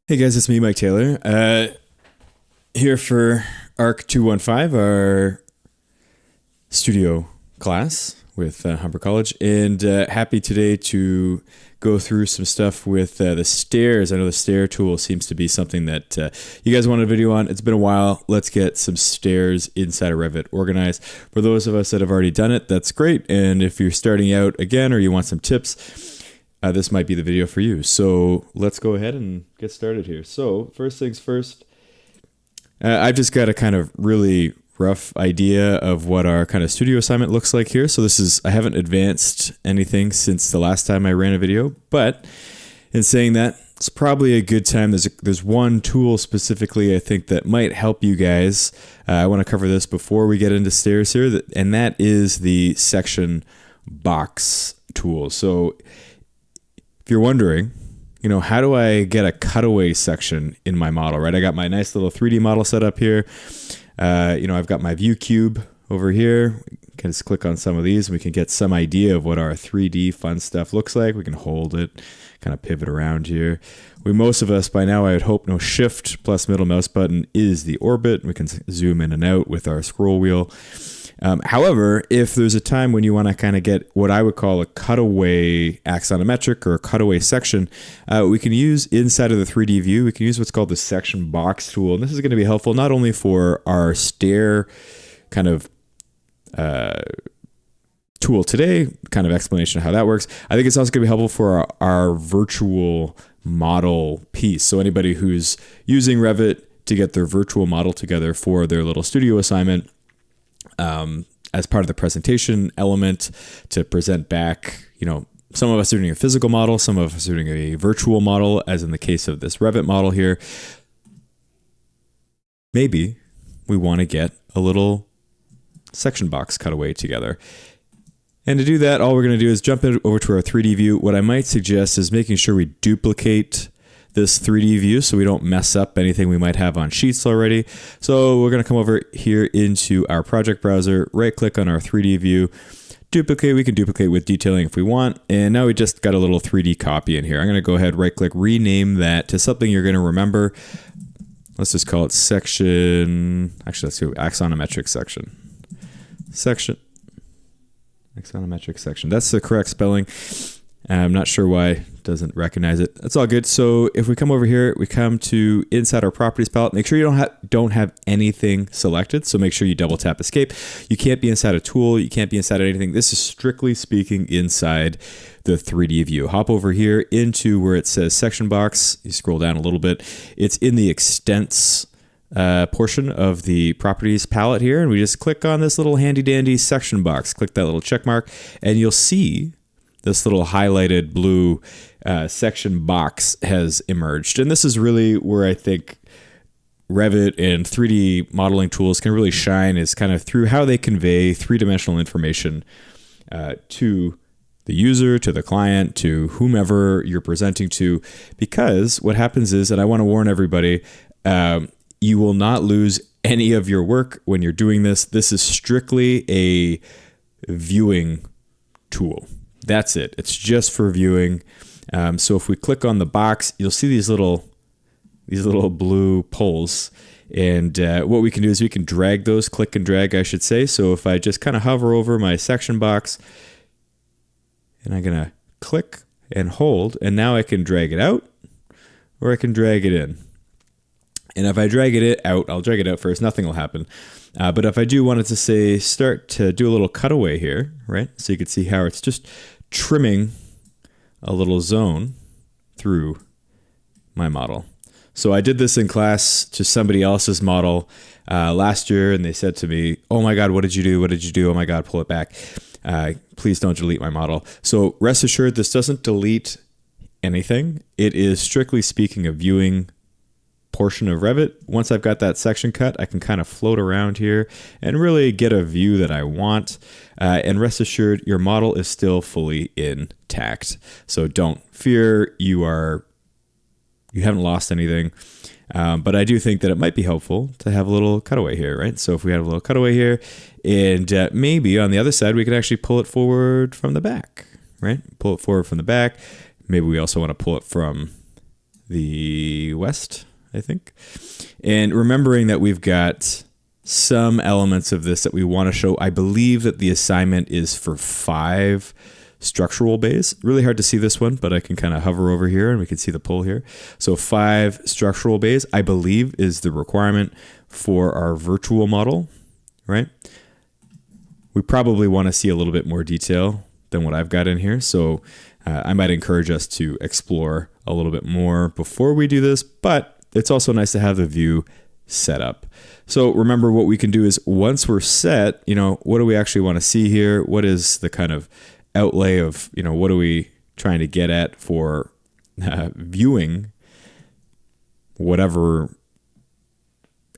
Hey guys, it's me, Mike Taylor, here for ARC 215, our studio class with Humber College, and happy today to go through some stuff with the stairs. I know the stair tool seems to be something that you guys wanted a video on. It's been a while. Let's get some stairs inside of Revit organized. For those of us that have already done it, that's great, and if you're starting out again or you want some tips, this might be the video for you. So let's go ahead and get started here. So first things first, I've just got a kind of really rough idea of what our kind of studio assignment looks like here. So I haven't advanced anything since the last time I ran a video, but in saying that, it's probably a good time. There's one tool specifically I think that might help you guys. I want to cover this before we get into stairs here, and that is the section box tool. So if you're wondering, how do I get a cutaway section in my model, right? I got my nice little 3D model set up here. I've got my view cube over here. We can just click on some of these and we can get some idea of what our 3D fun stuff looks like. We can hold it, kind of pivot around here. Most of us by now, I would hope, know Shift plus middle mouse button is the orbit. We can zoom in and out with our scroll wheel. However, if there's a time when you want to kind of get what I would call a cutaway axonometric or a cutaway section, we can use inside of the 3D view, we can use what's called the section box tool. And this is going to be helpful not only for our stair kind of tool today, kind of explanation of how that works. I think it's also going to be helpful for our virtual model piece. So anybody who's using Revit to get their virtual model together for their little studio assignment, as part of the presentation element to present back, some of us are doing a physical model, some of us are doing a virtual model, as in the case of this Revit model here. Maybe we want to get a little section box cutaway together. And to do that, all we're going to do is jump over to our 3D view. What I might suggest is making sure we duplicate this 3D view so we don't mess up anything we might have on sheets already. So we're going to come over here into our project browser, right click on our 3D view, duplicate. We can duplicate with detailing if we want. And now we just got a little 3D copy in here. I'm going to go ahead, right click, rename that to something you're going to remember. Let's just call it section. Actually, let's do axonometric section. Axonometric section. That's the correct spelling. I'm not sure why it doesn't recognize it. That's all good. So if we come over here, we come to inside our properties palette. Make sure you don't have anything selected. So make sure you double tap escape. You can't be inside a tool. You can't be inside anything. This is strictly speaking inside the 3D view. Hop over here into where it says section box. You scroll down a little bit. It's in the extents portion of the properties palette here. And we just click on this little handy dandy section box. Click that little check mark and you'll see this little highlighted blue section box has emerged. And this is really where I think Revit and 3D modeling tools can really shine, is kind of through how they convey three-dimensional information to the user, to the client, to whomever you're presenting to. Because what happens is, and I want to warn everybody, you will not lose any of your work when you're doing this. This is strictly a viewing tool. That's it. It's just for viewing. So if we click on the box, you'll see these little blue poles. And what we can do is we can drag those, click and drag, I should say. So if I just kind of hover over my section box, and I'm going to click and hold, and now I can drag it out, or I can drag it in. And if I drag it out, I'll drag it out first, nothing will happen. But if I do want it to say, start to do a little cutaway here, right? So you can see how it's just trimming a little zone through my model. So I did this in class to somebody else's model last year, and they said to me, oh my God, what did you do? What did you do? Oh my God, pull it back. Please don't delete my model. So rest assured, this doesn't delete anything. It is strictly speaking a viewing portion of Revit. Once I've got that section cut, I can kind of float around here and really get a view that I want. And rest assured, your model is still fully intact. So don't fear, you haven't lost anything. But I do think that it might be helpful to have a little cutaway here, right? So if we have a little cutaway here, and maybe on the other side, we could actually pull it forward from the back, right? Pull it forward from the back. Maybe we also want to pull it from the west, I think. And remembering that we've got some elements of this that we want to show. I believe that the assignment is for 5 structural bays. Really hard to see this one, but I can kind of hover over here and we can see the pull here. So 5 structural bays, I believe, is the requirement for our virtual model, right? We probably want to see a little bit more detail than what I've got in here. So I might encourage us to explore a little bit more before we do this, but it's also nice to have the view set up. So remember, what we can do is once we're set, what do we actually want to see here? What is the kind of outlay of, what are we trying to get at for viewing whatever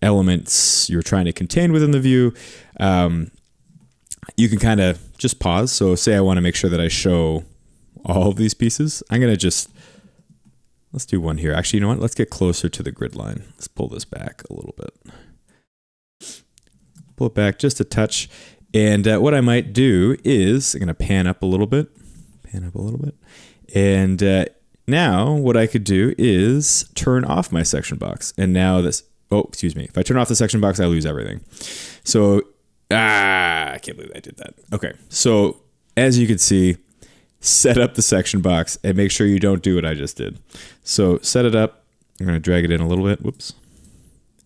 elements you're trying to contain within the view? You can kind of just pause. So say I want to make sure that I show all of these pieces. I'm going to let's do one here. Actually, you know what? Let's get closer to the grid line. Let's pull this back a little bit. Pull it back just a touch. And what I might do is I'm going to pan up a little bit. And now what I could do is turn off my section box. And now if I turn off the section box, I lose everything. So, I can't believe I did that. Okay. So as you can see, set up the section box and make sure you don't do what I just did. So set it up. I'm going to drag it in a little bit. Whoops.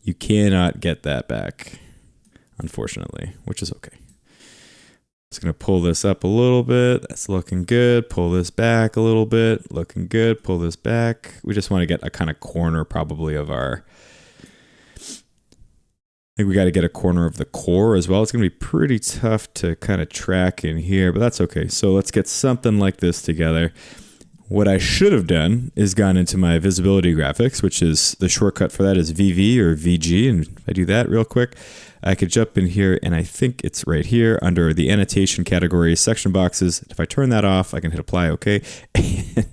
You cannot get that back, unfortunately, which is okay. Just going to pull this up a little bit. That's looking good. Pull this back a little bit. Looking good. Pull this back. We just want to get a kind of corner probably of our... I think we got to get a corner of the core as well. It's going to be pretty tough to kind of track in here, but that's okay. So let's get something like this together. What I should have done is gone into my visibility graphics, which is the shortcut for that is VV or VG. And if I do that real quick, I could jump in here and I think it's right here under the annotation category section boxes. If I turn that off, I can hit apply. Okay.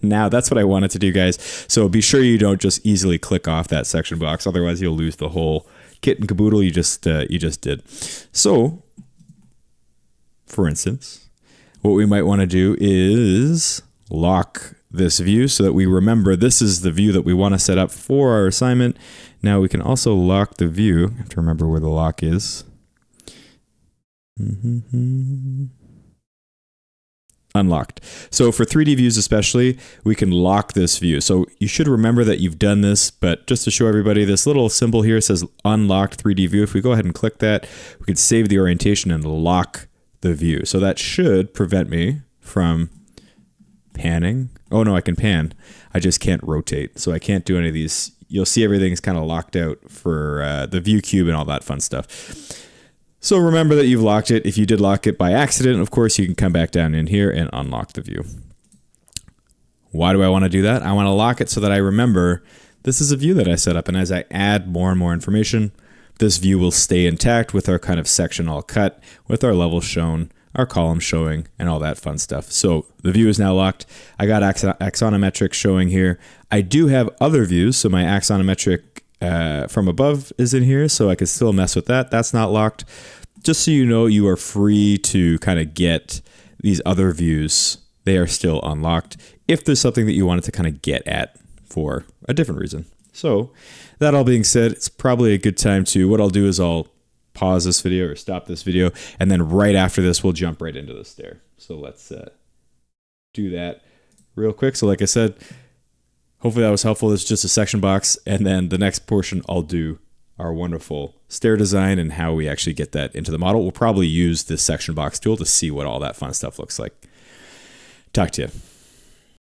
Now that's what I wanted to do, guys. So be sure you don't just easily click off that section box. Otherwise you'll lose the whole kit and caboodle you just did. So, for instance, what we might want to do is lock this view so that we remember this is the view that we want to set up for our assignment. Now we can also lock the view. I have to remember where the lock is. Unlocked. So for 3D views especially, we can lock this view. So you should remember that you've done this, but just to show everybody, this little symbol here says unlocked 3D view. If we go ahead and click that, we can save the orientation and lock the view. So that should prevent me from panning. Oh no, I can pan. I just can't rotate. So I can't do any of these. You'll see everything's kind of locked out for the view cube and all that fun stuff. So remember that you've locked it. If you did lock it by accident, of course, you can come back down in here and unlock the view. Why do I want to do that? I want to lock it so that I remember this is a view that I set up. And as I add more and more information, this view will stay intact with our kind of section all cut, with our levels shown, our columns showing, and all that fun stuff. So the view is now locked. I got axonometric showing here. I do have other views. So my axonometric from above is in here, so I can still mess with that. That's not locked. Just so you know, you are free to kind of get these other views. They are still unlocked if there's something that you wanted to kind of get at for a different reason. So that all being said, it's probably a good time to, what I'll do is I'll pause this video or stop this video, and then right after this, we'll jump right into the stair. So let's do that real quick. So like I said, hopefully that was helpful. It's just a section box. And then the next portion, I'll do our wonderful stair design and how we actually get that into the model. We'll probably use this section box tool to see what all that fun stuff looks like. Talk to you.